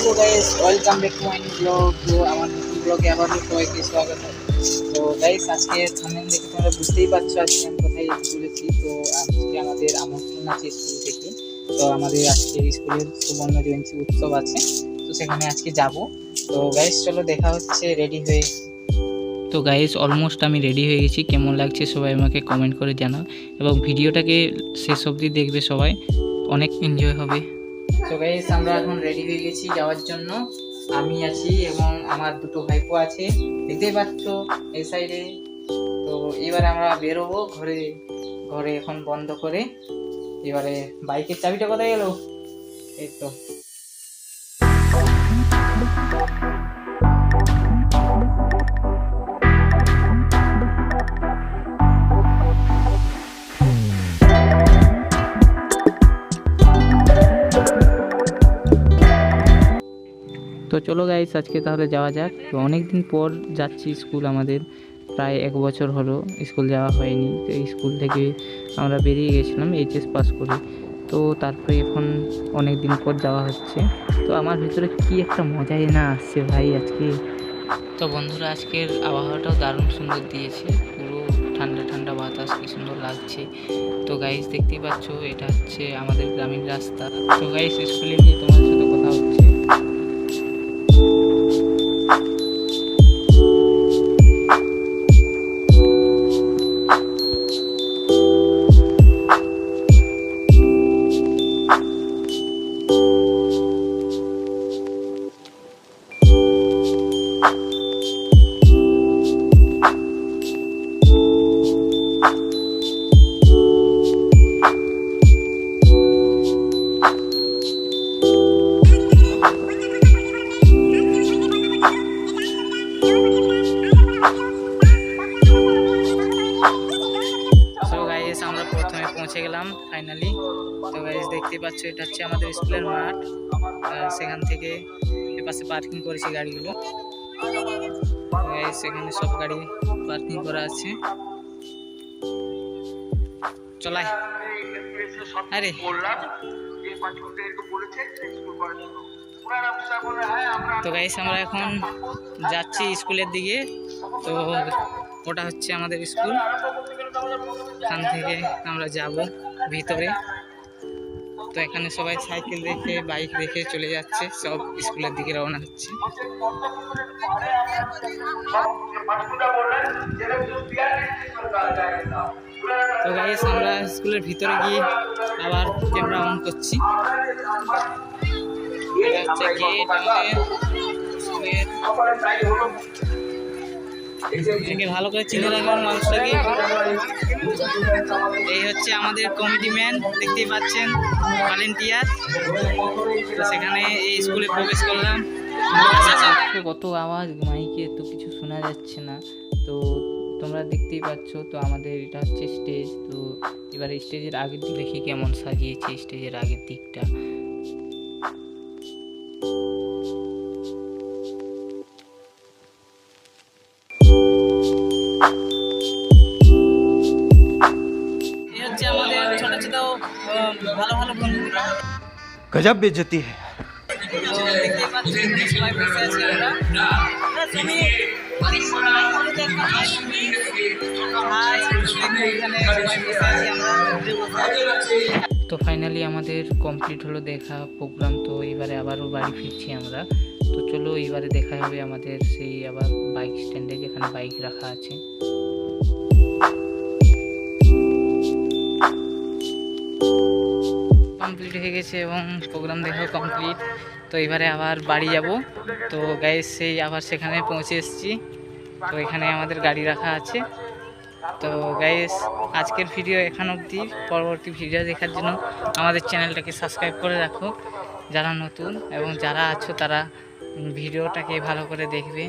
Hello guys, welcome back to my new blog. तो আমার নতুন ব্লগে আবারও সবাইকে স্বাগত। তো গাইস, আজকে থাম্বনেল দেখে তোমরা বুঝতেই পারছো আজকে আমি কোথায় বলেছি। তো আজকে আমাদের আমন্ত্রণ আছে স্কুল থেকে। তো আমাদের আজকে স্কুলের সুবর্ণ জয়ন্তী উৎসব আছে, তো সেখানে আজকে যাব। তো গাইস চলো দেখা হচ্ছে রেডি হয়ে। তো গাইস অলমোস্ট আমি রেডি হয়ে গেছি। কেমন লাগছে সবাই আমাকে কমেন্ট করে জানাও, এবং ভিডিওটাকে শেষ অবধি দেখবে সবাই, অনেক এনজয় হবে। তো গাইস আমরা এখন রেডি হয়ে গেছি যাওয়ার জন্য। আমি আছি এবং আমার দুটো ভাইপো আছে, দেখতেই পাচ্ছ এই সাইডে। তো এবারে আমরা বেরোবো ঘরে ঘরে এখন বন্ধ করে। এবারে বাইকের চাবিটা কোথায় গেল? এই তো। তো চলো গাইস আজকে তাহলে যাওয়া যাক। তো অনেক দিন পর যাচ্ছি স্কুল, আমাদের প্রায় 1 বছর হলো স্কুল যাওয়া হয়নি। তো স্কুল থেকে আমরা বেরিয়ে গেছিলাম এইচএস পাস করে। তো তারপরে এখন অনেক দিন পর যাওয়া হচ্ছে। তো আমার ভিতরে কি একটা মজাই না আসছে ভাই আজকে। তো বন্ধুরা আজকের আবহাওয়াটাও দারুণ সুন্দর দিয়েছে, পুরো ঠান্ডা ঠান্ডা বাতাস, কি সুন্দর লাগছে। তো গাইস দেখতেই পাচ্ছ এটা হচ্ছে আমাদের গ্রামীণ রাস্তা। তো গাইস স্কুলে গিয়ে তোমাদের সাথে কথা হচ্ছে। আমরা প্রথমে পৌঁছে গেলাম ফাইনালি। তো গাইস দেখতে পাচ্ছ এটা হচ্ছে আমাদের স্কুলের মাঠ, আর সেখান থেকে এপাশে পার্কিং করেছি গাড়িগুলো। গাইস এখানে সব গাড়ি পার্কিং করা আছে। চলাই আরে তো গাইস আমরা এখন যাচ্ছি স্কুলের দিকে। তো ওটা হচ্ছে আমাদের স্কুল, এখান থেকে আমরা যাব ভিতরে। তো এখানে সবাই সাইকেল রেখে বাইক রেখে চলে যাচ্ছে, সব স্কুলের দিকে রওনা হচ্ছে। তো গাইস আমরা স্কুলের ভিতরে গিয়ে আবার ক্যামেরা অন করছি। এটা হচ্ছে গেট আমাদের স্কুলের। একে ভালো করে চিনে রাখবেন মানুষটাকে। এই হচ্ছে আমাদের কমিটি ম্যান, দেখতেই পাচ্ছেন ভলেন্টিয়ার। সেখানে এই স্কুলে প্রবেশ করলাম। কত আওয়াজ মাইকে, তো কিছু শোনা যাচ্ছে না। তো তোমরা দেখতেই পাচ্ছ। তো আমাদের এটা হচ্ছে স্টেজ। তো এবারে স্টেজের আগের দিক দেখি কেমন সাজিয়েছে স্টেজের আগের দিকটা। ভালো ভালো বন্ধুরা, गजब बेइज्जती है। তো ফাইনালি আমাদের কমপ্লিট হলো দেখা প্রোগ্রাম। তো এবারে আবারও বাড়ি ফিরছি আমরা। তো চলো এবারে দেখা হবে আমাদের সেই আবার বাইক স্ট্যান্ডে, যেখানে বাইক রাখা আছে। কমপ্লিট হয়ে গেছে এবং প্রোগ্রাম দেখাও কমপ্লিট। তো এবারে আবার বাড়ি যাব। তো গাইস সেই আবার সেখানে পৌঁছে এসেছি। তো এখানে আমাদের গাড়ি রাখা আছে। তো গাইস আজকের ভিডিও এখান অবধি। পরবর্তী ভিডিও দেখার জন্য আমাদের চ্যানেলটাকে সাবস্ক্রাইব করে রাখো যারা নতুন, এবং যারা আছো তারা ভিডিওটাকে ভালো করে দেখবে।